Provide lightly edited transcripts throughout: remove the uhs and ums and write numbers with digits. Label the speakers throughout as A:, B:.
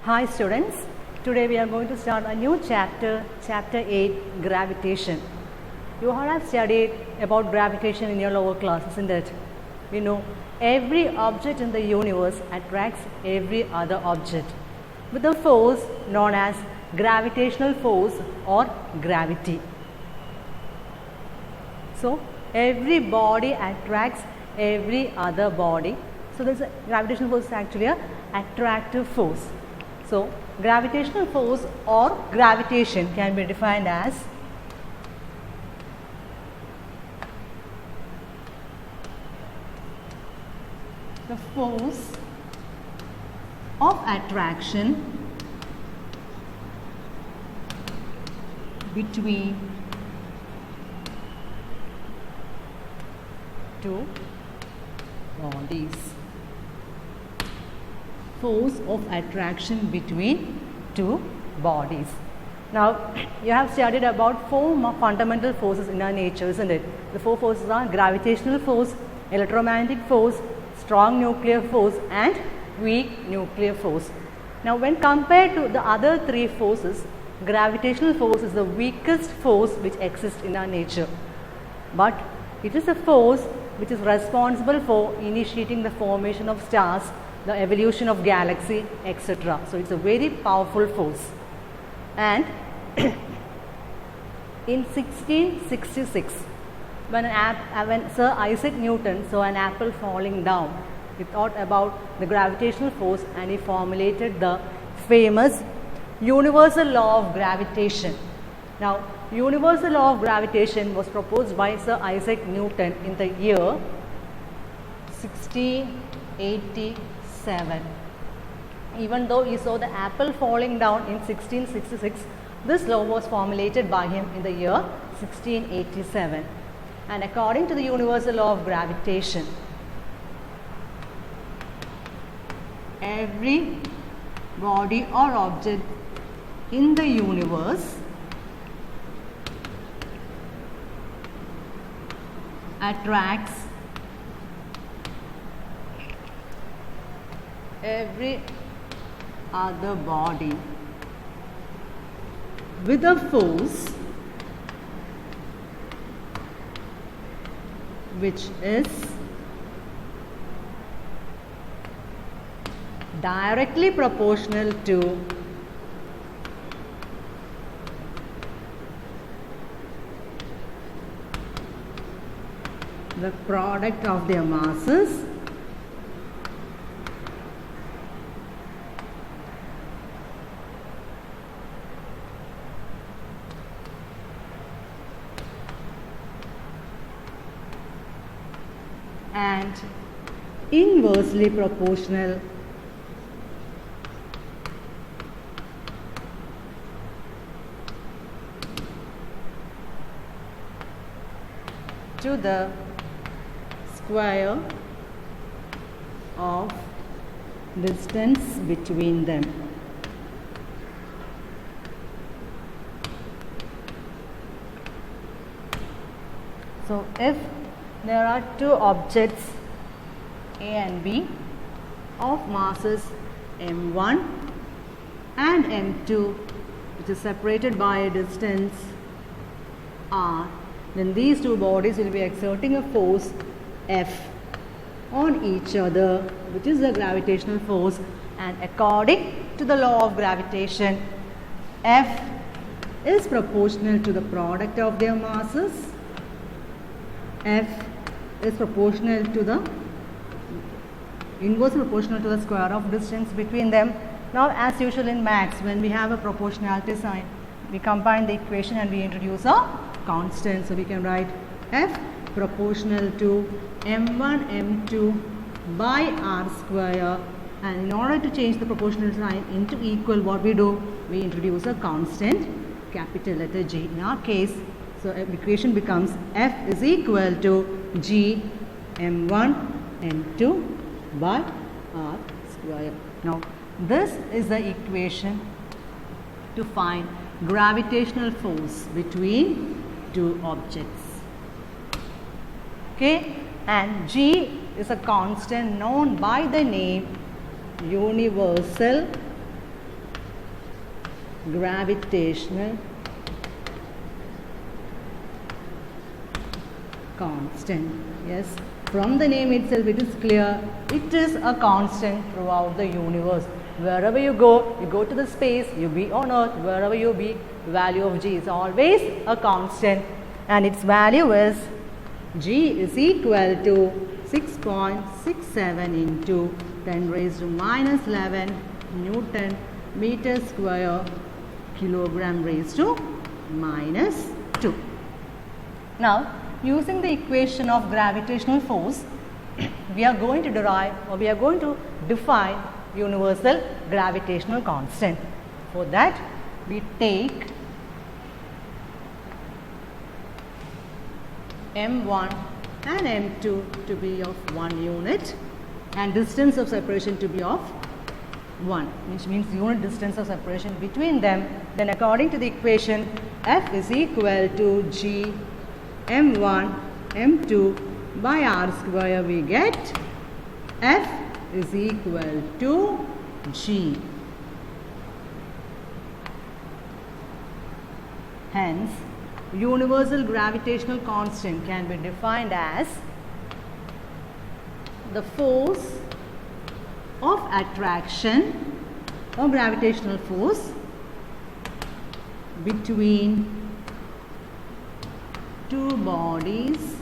A: Hi students, today we are going to start a new chapter, chapter 8, gravitation. You all have studied about gravitation in your lower class, isn't it? You know, every object in the universe attracts every other object with a force known as gravitational force or gravity. So, every body attracts every other body. So, this gravitational force is actually an attractive force. So, gravitational force or gravitation can be defined as the force of attraction between two bodies. Force of attraction between two bodies. Now, you have studied about four fundamental forces in our nature, isn't it? The four forces are gravitational force, electromagnetic force, strong nuclear force and weak nuclear force. Now, when compared to the other three forces, gravitational force is the weakest force which exists in our nature. But it is a force which is responsible for initiating the formation of stars, the evolution of galaxy, etc. So, it is a very powerful force. And in 1666, when Sir Isaac Newton saw an apple falling down, he thought about the gravitational force and he formulated the famous universal law of gravitation. Now, universal law of gravitation was proposed by Sir Isaac Newton in the year 1687. Even though he saw the apple falling down in 1666, this law was formulated by him in the year 1687. And according to the universal law of gravitation, every body or object in the universe attracts every other body with a force which is directly proportional to the product of their masses and inversely proportional to the square of distance between them. So, if there are two objects A and B of masses m1 and m2 which is separated by a distance r, then these two bodies will be exerting a force F on each other, which is the gravitational force, and according to the law of gravitation, F is proportional to the product of their masses. F is proportional to the inverse proportional to the square of distance between them. Now, as usual in maths, when we have a proportionality sign, we combine the equation and we introduce a constant. So, we can write F proportional to m1 m2 by r square, and in order to change the proportional sign into equal, what we do? We introduce a constant, capital letter G. In our case, so equation becomes F is equal to G m1 m2 by r square. Now, this is the equation to find gravitational force between two objects. Okay, and G is a constant known by the name universal gravitational constant. Yes, from the name itself it is clear it is a constant throughout the universe. Wherever you go to the space, you be on earth, wherever you be, value of G is always a constant, and its value is G is equal to 6.67 into 10 raised to minus 11 Newton meter square kilogram raised to minus 2. Now, using the equation of gravitational force, we are going to derive, or we are going to define universal gravitational constant. For that, we take m1 and m2 to be of 1 unit and distance of separation to be of 1, which means unit distance of separation between them. Then according to the equation, F is equal to G m1 m2 by r square, we get F is equal to G. Hence, universal gravitational constant can be defined as the force of attraction or gravitational force between two bodies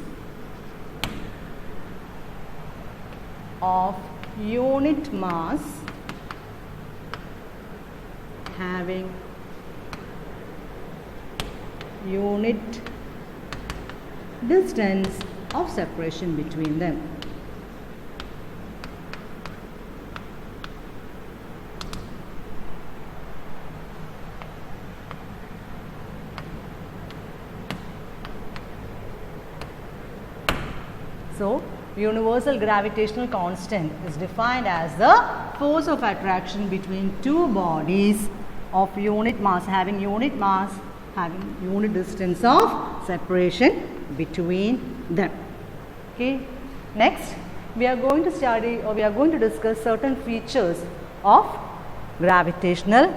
A: of unit mass having unit distance of separation between them. So, universal gravitational constant is defined as the force of attraction between two bodies of unit mass having unit distance of separation between them. Okay. Next, we are going to study, or we are going to discuss certain features of gravitational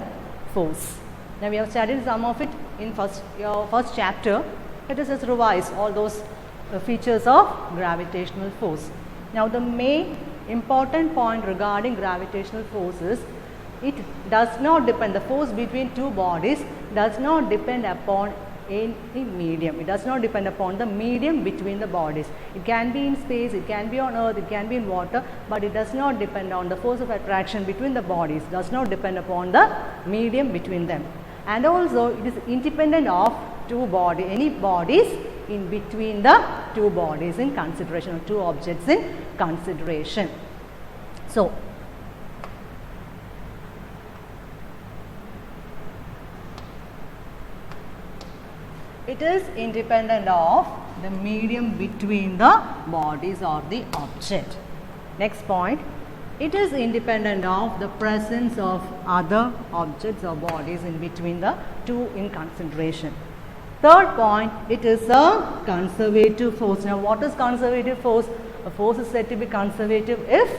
A: force. Now, we have studied some of it in first chapter. Let us just revise all those features of gravitational force. Now, the main important point regarding gravitational force is it does not depend, the force between two bodies does not depend upon any medium. It does not depend upon the medium between the bodies. It can be in space, it can be on earth, it can be in water, but it does not depend on the force of attraction between the bodies, does not depend upon the medium between them. And also it is independent of any bodies in between the two bodies in consideration, or two objects in consideration. So, it is independent of the medium between the bodies or the object. Next point, it is independent of the presence of other objects or bodies in between the two in consideration. Third point, it is a conservative force. Now, what is conservative force? A force is said to be conservative if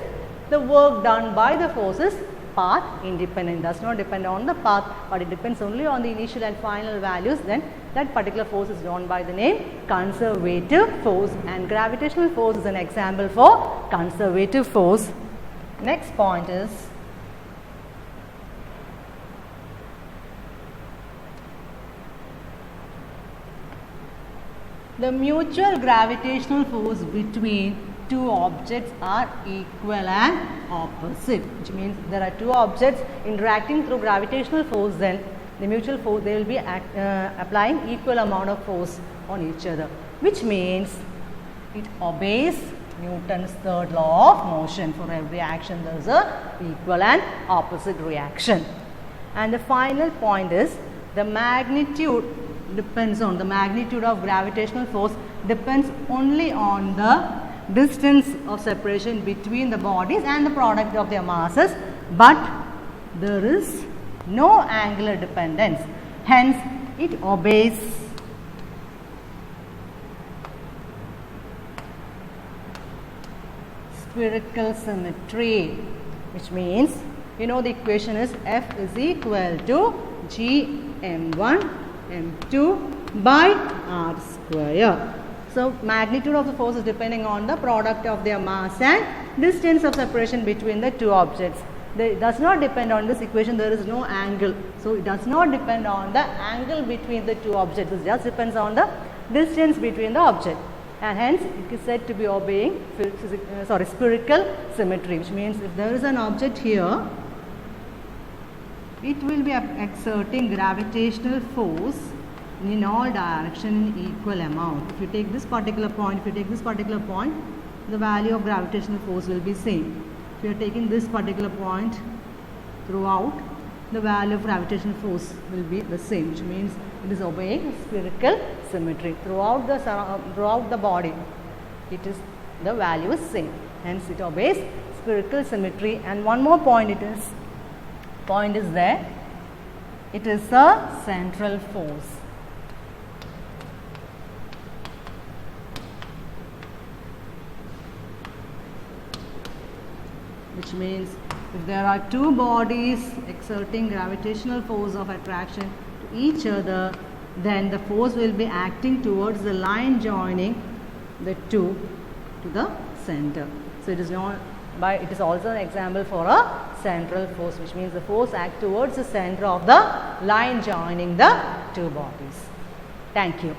A: the work done by the force is path independent. It does not depend on the path, but it depends only on the initial and final values. Then that particular force is known by the name conservative force, and gravitational force is an example for conservative force. Next point is the mutual gravitational force between two objects are equal and opposite, which means there are two objects interacting through gravitational force, then the mutual force, they will be applying equal amount of force on each other, which means it obeys Newton's third law of motion. For every action there is a equal and opposite reaction. And the final point is the magnitude of gravitational force depends only on the distance of separation between the bodies and the product of their masses, but there is no angular dependence. Hence, it obeys spherical symmetry, which means, you know, the equation is F is equal to G m1 m2 by r square. So magnitude of the force is depending on the product of their mass and distance of separation between the two objects. It does not depend on this equation, there is no angle. So it does not depend on the angle between the two objects, it just depends on the distance between the object. And hence it is said to be obeying spherical symmetry, which means if there is an object here, it will be exerting gravitational force in all direction in equal amount. If you take this particular point, the value of gravitational force will be same. If you are taking this particular point throughout, the value of gravitational force will be the same, which means it is obeying spherical symmetry throughout the body. The value is same, hence it obeys spherical symmetry. And one more point is there. It is a central force. Which means if there are two bodies exerting gravitational force of attraction to each other, then the force will be acting towards the line joining the two to the center. So it is also an example for a central force, which means the force acts towards the center of the line joining the two bodies. Thank you.